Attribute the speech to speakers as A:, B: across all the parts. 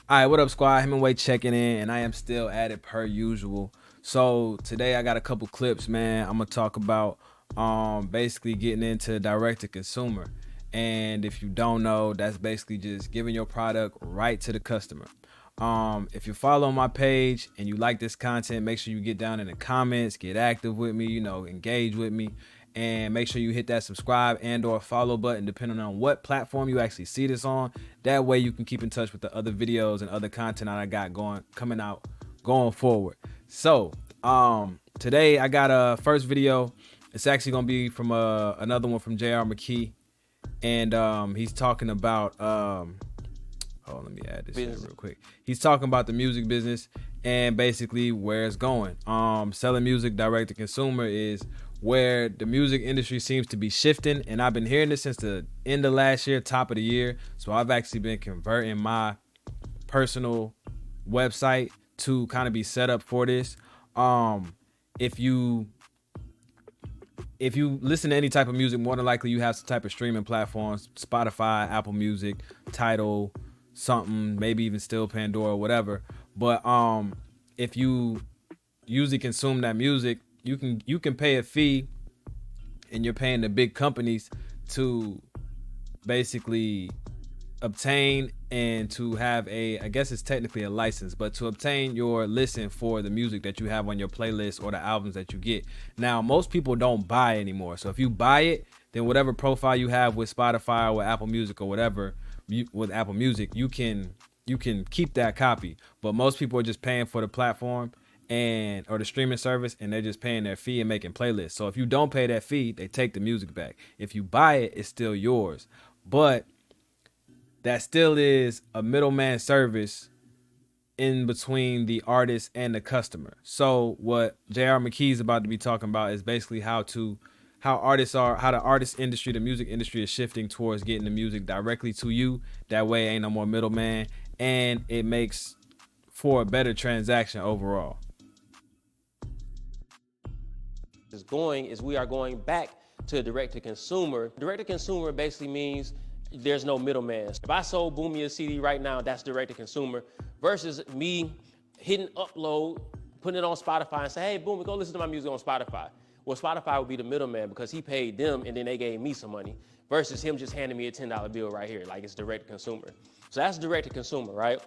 A: All right, what up, squad? Hemingway checking in, and I am still at it per usual. So today I got a couple clips, man. I'm gonna talk about basically getting into direct to consumer. And if you don't know, that's basically just giving your product right to the customer. If you follow my page and you like this content, make sure you get down in the comments, get active with me, engage with me, and make sure you hit that subscribe and or follow button depending on what platform you actually see this on. That way you can keep in touch with the other videos and other content that I got coming out going forward. So today I got a first video. It's actually gonna be from another one from JR McKee, and he's talking about hold on, let me add this in real quick. He's talking about the music business and basically where it's going. Selling music direct to consumer is where the music industry seems to be shifting, and I've been hearing this since the end of last year, top of the year. So I've actually been converting my personal website to kind of be set up for this. If you listen to any type of music, more than likely you have some type of streaming platforms: Spotify, Apple Music, Tidal, something, maybe even still Pandora, whatever. But if you usually consume that music, you can pay a fee, and you're paying the big companies to basically obtain and to have I guess it's technically a license, but to obtain your listen for the music that you have on your playlist or the albums that you get. Now, most people don't buy anymore. So if you buy it, then whatever profile you have with Spotify or with Apple Music or whatever, with Apple Music, you can keep that copy. But most people are just paying for the platform or the streaming service, and they're just paying their fee and making playlists. So if you don't pay that fee, they take the music back. If you buy it, it's still yours. But that still is a middleman service in between the artist and the customer. So what JR McKee is about to be talking about is basically how the artist industry, the music industry is shifting towards getting the music directly to you. That way ain't no more middleman, and it makes for a better transaction overall.
B: Is going is we are going back to direct to consumer. Direct to consumer basically means there's no middleman. If I sold Boomy a CD right now, that's direct to consumer, versus me hitting upload, putting it on Spotify and say, hey, Boomy, go listen to my music on Spotify. Well, Spotify would be the middleman because he paid them and then they gave me some money, versus him just handing me a $10 bill right here, like it's direct to consumer. So that's direct to consumer, right?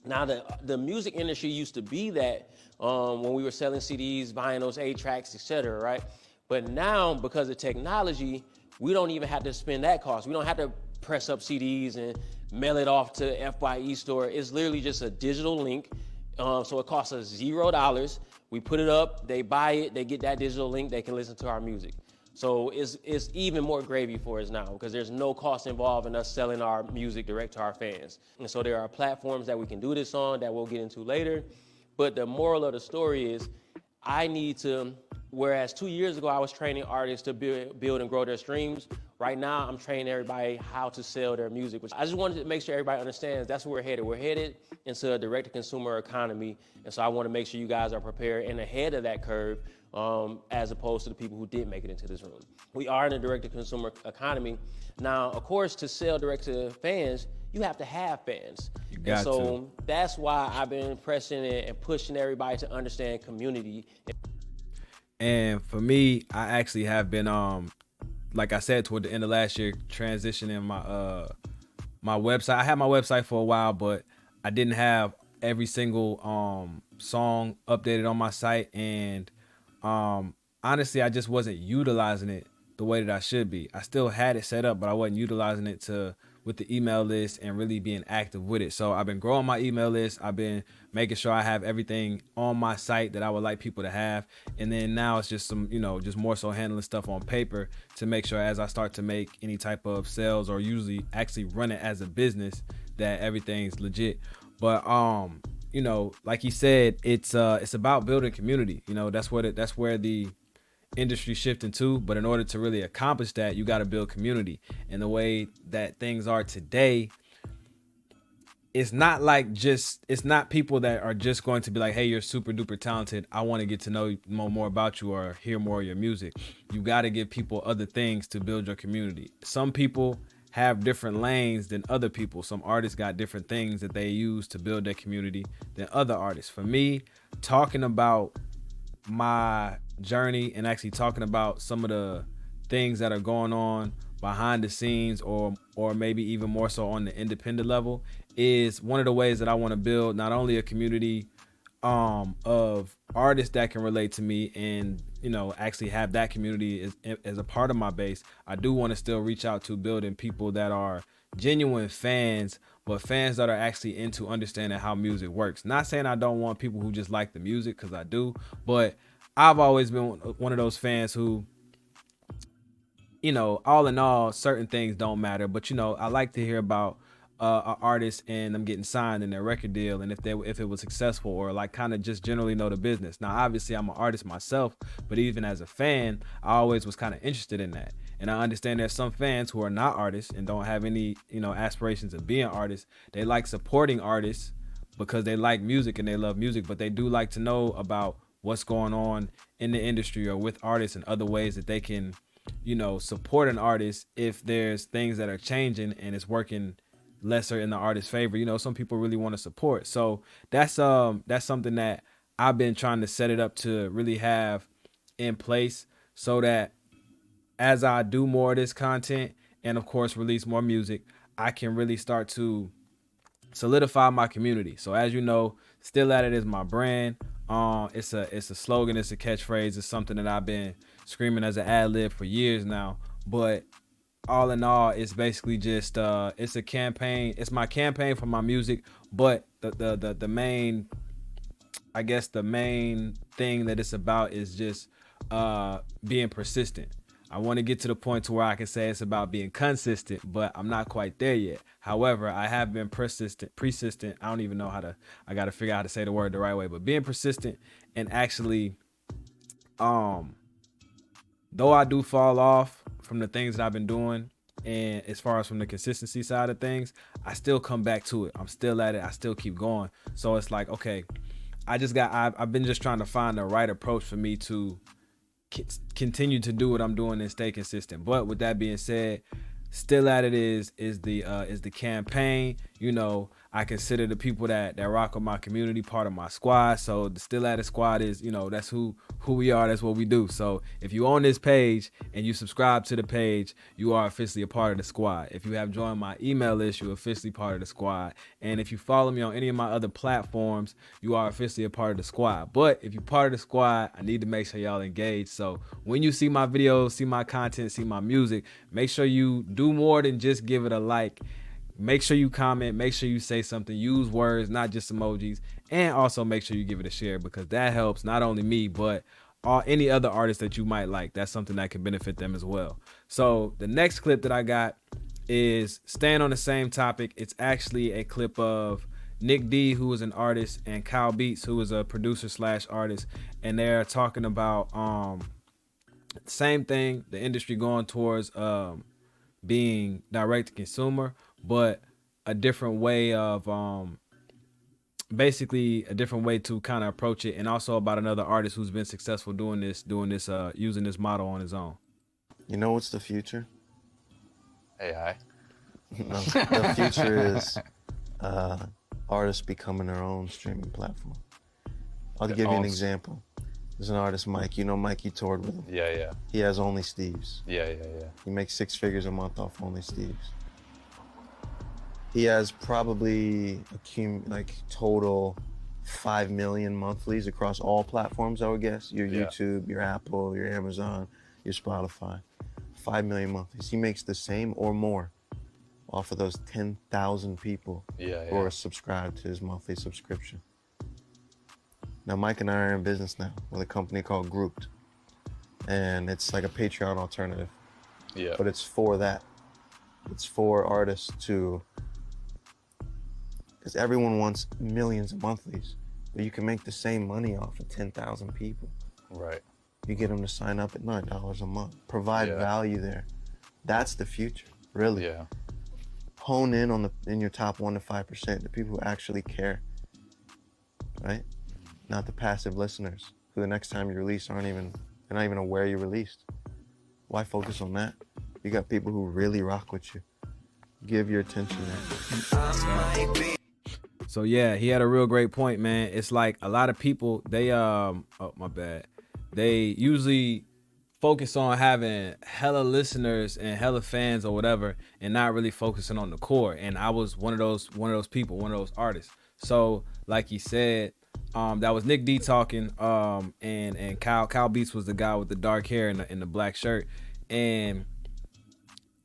B: Now, the music industry used to be that when we were selling CDs, buying those 8-tracks, etc., right? But now, because of technology, we don't even have to spend that cost. We don't have to press up CDs and mail it off to FYE store. It's literally just a digital link. So it costs us $0. We put it up, they buy it, they get that digital link, they can listen to our music. So it's even more gravy for us now because there's no cost involved in us selling our music direct to our fans. And so there are platforms that we can do this on that we'll get into later. But the moral of the story is I need to, whereas 2 years ago I was training artists to build and grow their streams, right now I'm training everybody how to sell their music. Which I just wanted to make sure everybody understands that's where we're headed. We're headed into a direct-to-consumer economy, and so I want to make sure you guys are prepared and ahead of that curve, as opposed to the people who didn't make it into this room. We are in a direct-to-consumer economy. Now, of course, to sell direct to fans, you have to have fans.
A: You got to.
B: That's why I've been pressing and pushing everybody to understand community.
A: And for me, I actually have been like I said, toward the end of last year, transitioning my website. I had my website for a while, but I didn't have every single song updated on my site, and honestly, I just wasn't utilizing it the way that I should be. I still had it set up, but I wasn't utilizing it with the email list and really being active with it. So I've been growing my email list. I've been making sure I have everything on my site that I would like people to have. And then now it's just just more so handling stuff on paper to make sure as I start to make any type of sales or usually actually run it as a business that everything's legit. But like he said, it's about building community. That's where the industry shifting to. But in order to really accomplish that, you got to build community. And the way that things are today, it's not people that are just going to be like, hey, you're super duper talented, I want to get to know more about you or hear more of your music. You got to give people other things to build your community. Some people have different lanes than other people. Some artists got different things that they use to build their community than other artists. For me, talking about my journey and actually talking about some of the things that are going on behind the scenes, or maybe even more so on the independent level, is one of the ways that I want to build not only a community of artists that can relate to me and actually have that community as a part of my base. I do want to still reach out to building people that are genuine fans, but fans that are actually into understanding how music works. Not saying I don't want people who just like the music, because I do, but I've always been one of those fans who, all in all, certain things don't matter, but I like to hear about an artist and them getting signed in their record deal, and if it was successful, or like kind of just generally know the business. Now, obviously, I'm an artist myself, but even as a fan, I always was kind of interested in that. And I understand there's some fans who are not artists and don't have any, aspirations of being artists. They like supporting artists because they like music and they love music, but they do like to know about what's going on in the industry or with artists and other ways that they can, support an artist if there's things that are changing and it's working lesser in the artist's favor. Some people really want to support. So that's something that I've been trying to set it up to really have in place, so that as I do more of this content and of course release more music, I can really start to solidify my community. So as you know, Still At It is my brand. It's a slogan, it's a catchphrase, it's something that I've been screaming as an ad lib for years now. But all in all, it's basically just it's a campaign. It's my campaign for my music, but the main, I guess the main thing that it's about is just being persistent. I want to get to the point to where I can say it's about being consistent, but I'm not quite there yet. However, I have been persistent. I don't even know I got to figure out how to say the word the right way, but being persistent and actually, though I do fall off from the things that I've been doing, and as far as from the consistency side of things, I still come back to it. I'm still at it. I still keep going. So it's like, okay, I've been just trying to find the right approach for me to continue to do what I'm doing and stay consistent. But with that being said, Still At It is the campaign. I consider the people that rock with my community part of my squad. So the Still At It squad is, that's who we are. That's what we do. So if you own this page and you subscribe to the page, you are officially a part of the squad. If you have joined my email list, you're officially part of the squad. And if you follow me on any of my other platforms, you are officially a part of the squad. But if you're part of the squad, I need to make sure y'all engage. So when you see my videos, see my content, see my music, make sure you do more than just give it a like. Make sure you comment, make sure you say something, use words, not just emojis, and also make sure you give it a share, because that helps not only me, but any other artists that you might like. That's something that can benefit them as well. So the next clip that I got is staying on the same topic. It's actually a clip of Nick D, who is an artist, and Kyle Beats, who is a producer / artist, and they're talking about same thing, the industry going towards being direct to consumer, but a different way of basically a different way to kind of approach it, and also about another artist who's been successful doing this using this model on his own.
C: You know what's the future?
D: AI.
C: No, the future is artists becoming their own streaming platform. I'll give you an example. There's an artist, Mike. You know Mike, you toured with him.
D: Yeah.
C: He has Only Steve's.
D: Yeah.
C: He makes 6 figures a month off Only Steve's. He has probably total 5 million monthlies across all platforms, I would guess. Your YouTube, your Apple, your Amazon, your Spotify. 5 million monthlies. He makes the same or more off of those 10,000 people who are subscribed to his monthly subscription. Now, Mike and I are in business now with a company called Grouped. And it's like a Patreon alternative.
D: Yeah.
C: But it's for that. It's for artists to, because everyone wants millions of monthlies, but you can make the same money off of 10,000 people.
D: Right.
C: You get them to sign up at $9 a month. Provide value there. That's the future, really.
D: Yeah.
C: Hone in your top 1 to 5%, the people who actually care, right? Not the passive listeners who the next time you release they're not even aware you released. Why focus on that? You got people who really rock with you, give your attention there.
A: So yeah, he had a real great point, man. It's like a lot of people, they oh my bad. They usually focus on having hella listeners and hella fans or whatever, and not really focusing on the core. And I was one of those people, one of those artists. So like he said, that was Nick D talking, and Kyle Beats was the guy with the dark hair and the black shirt, and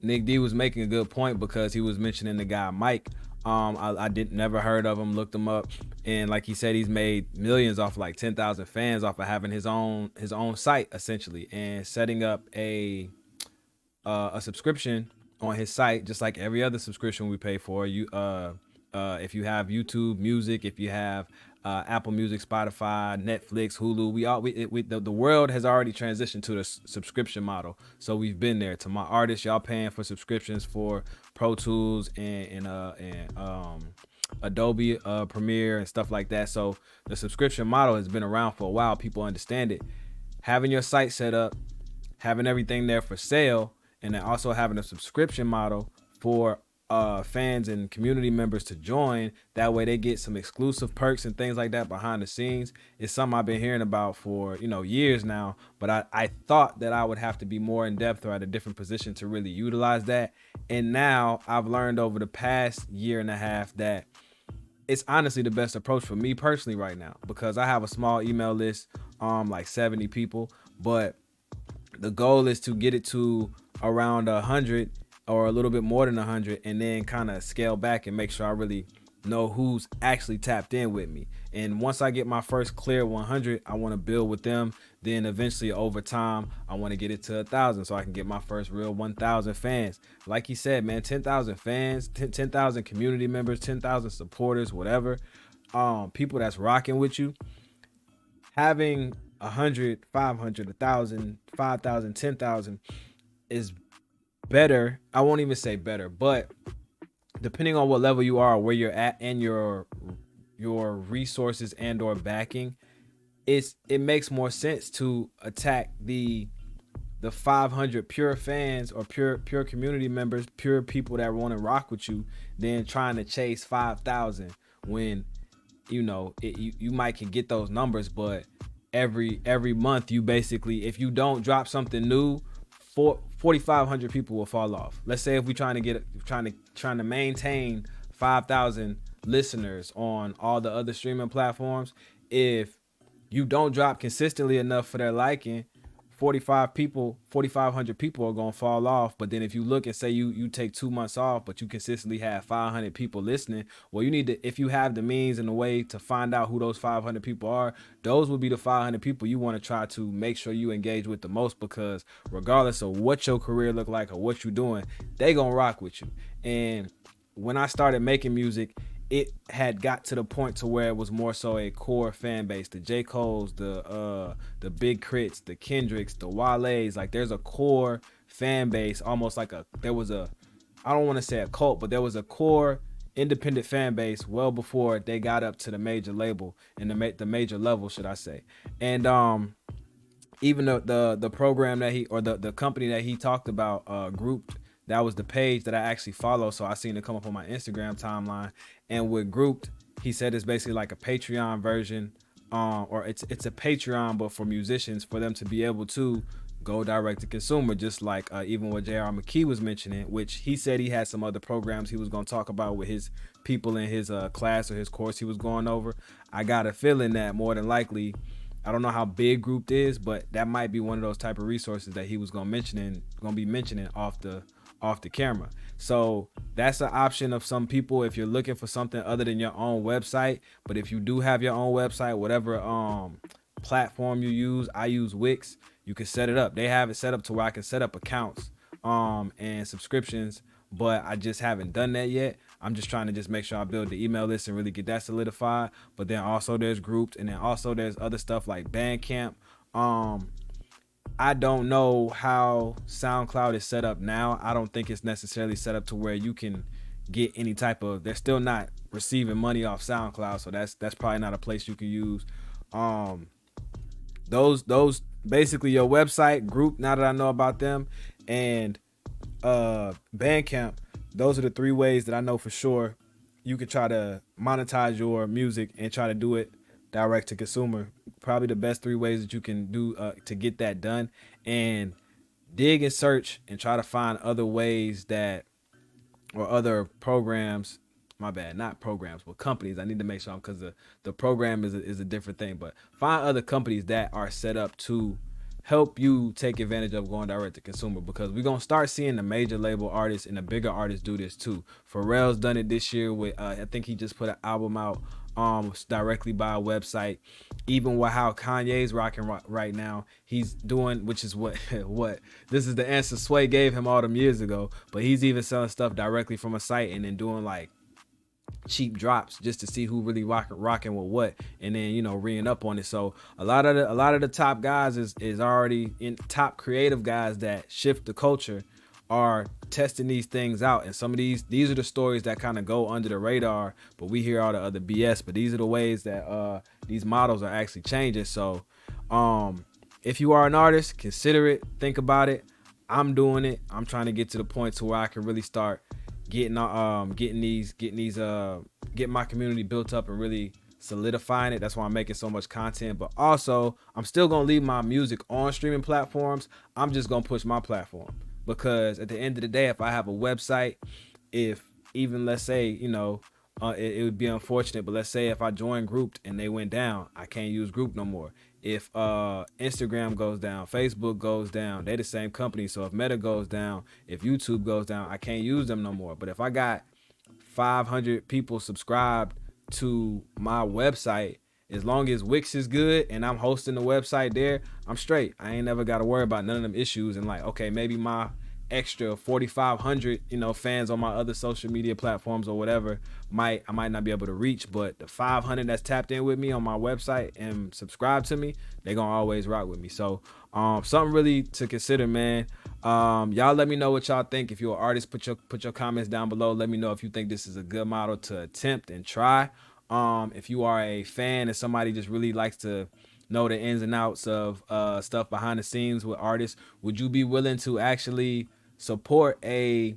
A: Nick D was making a good point because he was mentioning the guy Mike. I never heard of him, looked him up, and like he said, he's made millions off like 10,000 fans off of having his own site essentially, and setting up a subscription on his site, just like every other subscription we pay for. If you have YouTube Music, if you have Apple Music, Spotify, Netflix, Hulu, the world has already transitioned to the subscription model. So we've been there. To my artists, y'all paying for subscriptions for Pro Tools and Adobe Premiere and stuff like that. So the subscription model has been around for a while. People understand it. Having your site set up, having everything there for sale, and then also having a subscription model for fans and community members to join. That way they get some exclusive perks and things like that behind the scenes. It's something I've been hearing about for years now, but I thought that I would have to be more in depth or at a different position to really utilize that. And now I've learned over the past year and a half that it's honestly the best approach for me personally right now, because I have a small email list, like 70 people, but the goal is to get it to around 100 or a little bit more than 100, and then kind of scale back and make sure I really know who's actually tapped in with me. And once I get my first clear 100, I want to build with them. Then eventually over time, I want to get it to 1,000 so I can get my first real 1,000 fans. Like he said, man, 10,000 fans, 10,000 community members, 10,000 supporters, whatever, people that's rocking with you. Having 100, 500, 1,000, 5,000, 10,000 is better. I won't even say better, but depending on what level you are, where you're at, and your resources and or backing, it makes more sense to attack the 500 pure fans or pure community members, pure people that want to rock with you, than trying to chase 5,000 when you might can get those numbers, but every month you basically, if you don't drop something new, 4,500 people will fall off. Let's say if we're trying to maintain 5,000 listeners on all the other streaming platforms, if you don't drop consistently enough for their liking, 4,500 people are gonna fall off. But then if you look and say you take 2 months off, but you consistently have 500 people listening, well, you need to, if you have the means and the way to find out who those 500 people are, those will be the 500 people you want to try to make sure you engage with the most, because regardless of what your career look like or what you're doing, they gonna rock with you. And when I started making music, it had got to the point to where it was more so a core fan base. The J. Cole's, the Big Crits, the Kendricks, the Wale's. Like, there's a core fan base, almost like I don't want to say a cult, but there was a core independent fan base well before they got up to the major label and the major level, should I say. And even the program that the company that he talked about, Grouped, that was the page that I actually follow, so I seen it come up on my Instagram timeline. And with Grouped, he said it's basically like a Patreon version, or it's a Patreon but for musicians, for them to be able to go direct to consumer, just like even what J.R. McKee was mentioning, which he said he had some other programs he was going to talk about with his people in his class or his course he was going over. I got a feeling that more than likely, I don't know how big Grouped is, but that might be one of those type of resources that he was going to be mentioning off the camera. So that's an option of some people if you're looking for something other than your own website. But if you do have your own website, whatever platform you use, I use Wix, you can set it up. They have it set up to where I can set up accounts and subscriptions, but I just haven't done that yet. I'm just trying to just make sure I build the email list and really get that solidified. But then also there's Grouped, and then also there's other stuff like Bandcamp. I don't know how SoundCloud is set up now. I don't think it's necessarily set up to where you can get any type of, they're still not receiving money off SoundCloud, so that's probably not a place you can use. Those basically your website, Group, now that I know about them, and Bandcamp, those are the 3 ways that I know for sure you could try to monetize your music and try to do it direct to consumer. Probably the best 3 ways that you can do to get that done. And dig and search and try to find other ways that, or other programs, my bad, not programs, but companies. I need to make sure, because the program is a different thing, but find other companies that are set up to help you take advantage of going direct to consumer, because we're going to start seeing the major label artists and the bigger artists do this too. Pharrell's done it this year with, I think he just put an album out directly by a website. Even with how Kanye's rocking right now, he's doing, which is what this is the answer Sway gave him all them years ago, but he's even selling stuff directly from a site and then doing like cheap drops just to see who really rocking with what, and then, you know, reing up on it. So a lot of the top guys is already in, top creative guys that shift the culture are testing these things out. And some of these are the stories that kind of go under the radar, but we hear all the other BS. But these are the ways that these models are actually changing. So if you are an artist, consider it, think about it. I'm doing it. I'm trying to get to the point to where I can really start getting my community built up and really solidifying it. That's why I'm making so much content. But also, I'm still gonna leave my music on streaming platforms. I'm just gonna push my platform, because at the end of the day, if I have a website, if even, let's say, you know, it would be unfortunate, but let's say if I joined Grouped and they went down, I can't use Group no more. If Instagram goes down, Facebook goes down, they're the same company. So if Meta goes down, if YouTube goes down, I can't use them no more. But if I got 500 people subscribed to my website, as long as Wix is good and I'm hosting the website there, I'm straight. I ain't never got to worry about none of them issues. And like, okay, maybe my extra 4,500, you know, fans on my other social media platforms or whatever, I might not be able to reach, but the 500 that's tapped in with me on my website and subscribe to me, they gonna always rock with me. So something really to consider, man. Y'all let me know what y'all think. If you're an artist, put your comments down below. Let me know if you think this is a good model to attempt and try. If you are a fan and somebody just really likes to know the ins and outs of stuff behind the scenes with artists, would you be willing to actually support a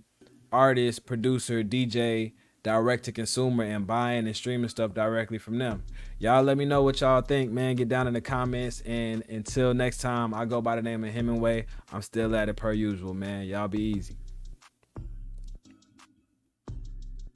A: artist, producer, DJ direct to consumer and buying and streaming stuff directly from them? Y'all let me know what y'all think, man. Get down in the comments, and until next time, I go by the name of Hemingway. I'm still at it per usual, man. Y'all be easy.